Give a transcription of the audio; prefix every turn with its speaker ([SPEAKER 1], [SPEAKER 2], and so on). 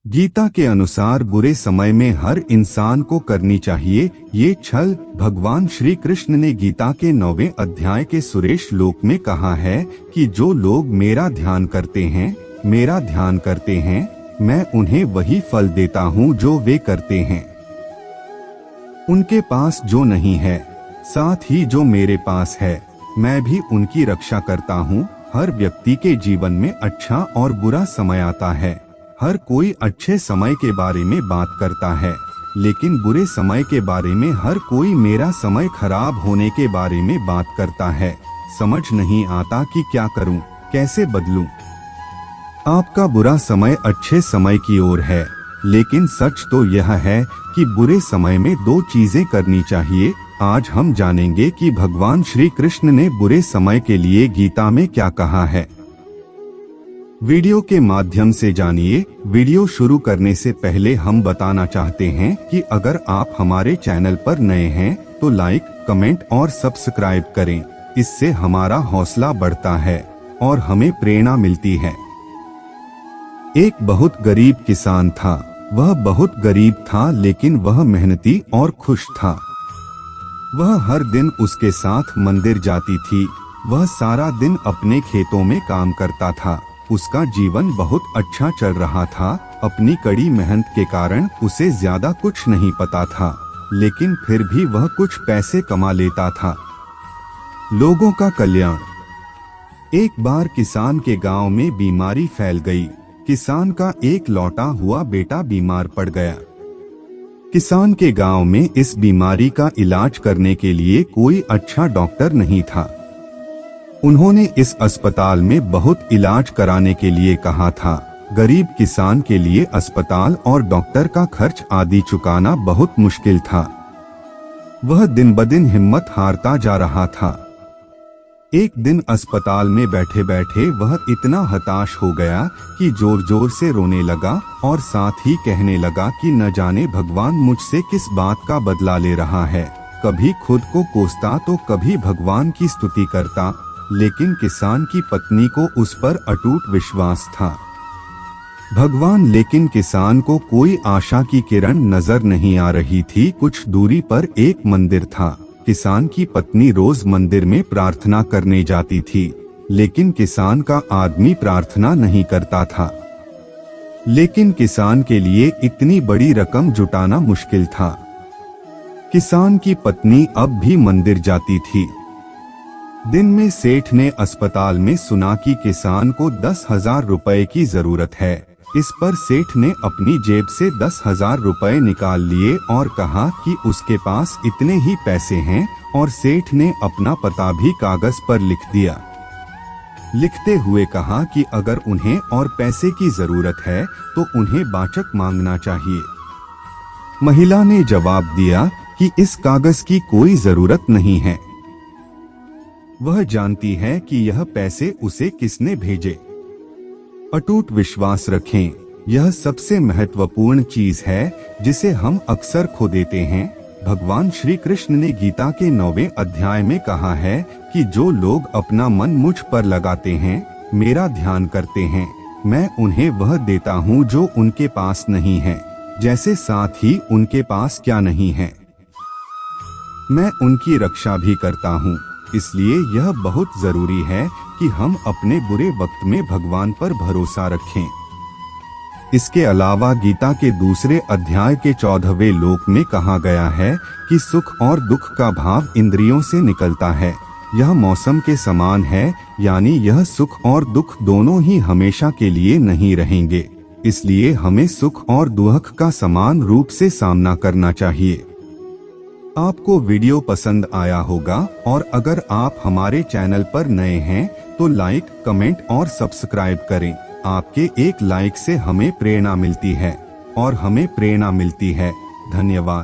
[SPEAKER 1] गीता के अनुसार बुरे समय में हर इंसान को करनी चाहिए ये छल। भगवान श्री कृष्ण ने गीता के 9वें अध्याय के सुरेश श्लोक में कहा है कि जो लोग मेरा ध्यान करते हैं, मैं उन्हें वही फल देता हूँ जो वे करते हैं। उनके पास जो नहीं है, साथ ही जो मेरे पास है, मैं भी उनकी रक्षा करता हूँ। हर व्यक्ति के जीवन में अच्छा और बुरा समय आता है। हर कोई अच्छे समय के बारे में बात करता है, लेकिन बुरे समय के बारे में हर कोई मेरा समय खराब होने के बारे में बात करता है। समझ नहीं आता कि क्या करूं, कैसे बदलूं। आपका बुरा समय अच्छे समय की ओर है, लेकिन सच तो यह है कि बुरे समय में 2 चीजें करनी चाहिए। आज हम जानेंगे कि भगवान श्री कृष्ण ने बुरे समय के लिए गीता में क्या कहा है। वीडियो के माध्यम से जानिए। वीडियो शुरू करने से पहले हम बताना चाहते हैं कि अगर आप हमारे चैनल पर नए हैं तो लाइक, कमेंट और सब्सक्राइब करें। इससे हमारा हौसला बढ़ता है और हमें प्रेरणा मिलती है। एक बहुत गरीब किसान था। वह बहुत गरीब था, लेकिन वह मेहनती और खुश था। वह हर दिन उसके साथ मंदिर जाती थी। वह सारा दिन अपने खेतों में काम करता था। उसका जीवन बहुत अच्छा चल रहा था। अपनी कड़ी मेहनत के कारण उसे ज्यादा कुछ नहीं पता था, लेकिन फिर भी वह कुछ पैसे कमा लेता था। लोगों का कल्याण। एक बार किसान के गांव में बीमारी फैल गई। किसान का एक लौटा हुआ बेटा बीमार पड़ गया। किसान के गांव में इस बीमारी का इलाज करने के लिए कोई अच्छा डॉक्टर नहीं था। उन्होंने इस अस्पताल में बहुत इलाज कराने के लिए कहा था। गरीब किसान के लिए अस्पताल और डॉक्टर का खर्च आदि चुकाना बहुत मुश्किल था। वह दिन ब दिन हिम्मत हारता जा रहा था। एक दिन अस्पताल में बैठे बैठे वह इतना हताश हो गया कि जोर जोर से रोने लगा और साथ ही कहने लगा कि न जाने भगवान मुझसे किस बात का बदला ले रहा है। कभी खुद को कोसता तो कभी भगवान की स्तुति करता, लेकिन किसान की पत्नी को उस पर अटूट विश्वास था। लेकिन किसान को कोई आशा की किरण नजर नहीं आ रही थी। कुछ दूरी पर एक मंदिर था। किसान की पत्नी रोज मंदिर में प्रार्थना करने जाती थी, लेकिन किसान का आदमी प्रार्थना नहीं करता था। लेकिन किसान के लिए इतनी बड़ी रकम जुटाना मुश्किल था। किसान की पत्नी अब भी मंदिर जाती थी। दिन में सेठ ने अस्पताल में सुना कि किसान को 10,000 रुपए की जरूरत है। इस पर सेठ ने अपनी जेब से 10,000 रुपए निकाल लिए और कहा कि उसके पास इतने ही पैसे हैं, और सेठ ने अपना पता भी कागज पर लिख दिया। लिखते हुए कहा कि अगर उन्हें और पैसे की जरूरत है तो उन्हें बाचक मांगना चाहिए। महिला ने जवाब दिया कि इस कागज की कोई जरूरत नहीं है। वह जानती है कि यह पैसे उसे किसने भेजे। अटूट विश्वास रखें, यह सबसे महत्वपूर्ण चीज है जिसे हम अक्सर खो देते हैं। भगवान श्री कृष्ण ने गीता के 9वें अध्याय में कहा है कि जो लोग अपना मन मुझ पर लगाते हैं, मेरा ध्यान करते हैं, मैं उन्हें वह देता हूँ जो उनके पास नहीं है। जैसे साथ ही उनके पास क्या नहीं है, मैं उनकी रक्षा भी करता हूँ। इसलिए यह बहुत जरूरी है कि हम अपने बुरे वक्त में भगवान पर भरोसा रखें। इसके अलावा गीता के दूसरे अध्याय के 14वें श्लोक में कहा गया है कि सुख और दुख का भाव इंद्रियों से निकलता है। यह मौसम के समान है, यानी यह सुख और दुख दोनों ही हमेशा के लिए नहीं रहेंगे। इसलिए हमें सुख और दुख का समान रूप से सामना करना चाहिए। आपको वीडियो पसंद आया होगा, और अगर आप हमारे चैनल पर नए हैं तो लाइक, कमेंट और सब्सक्राइब करें। आपके एक लाइक से हमें प्रेरणा मिलती है और हमें प्रेरणा मिलती है। धन्यवाद।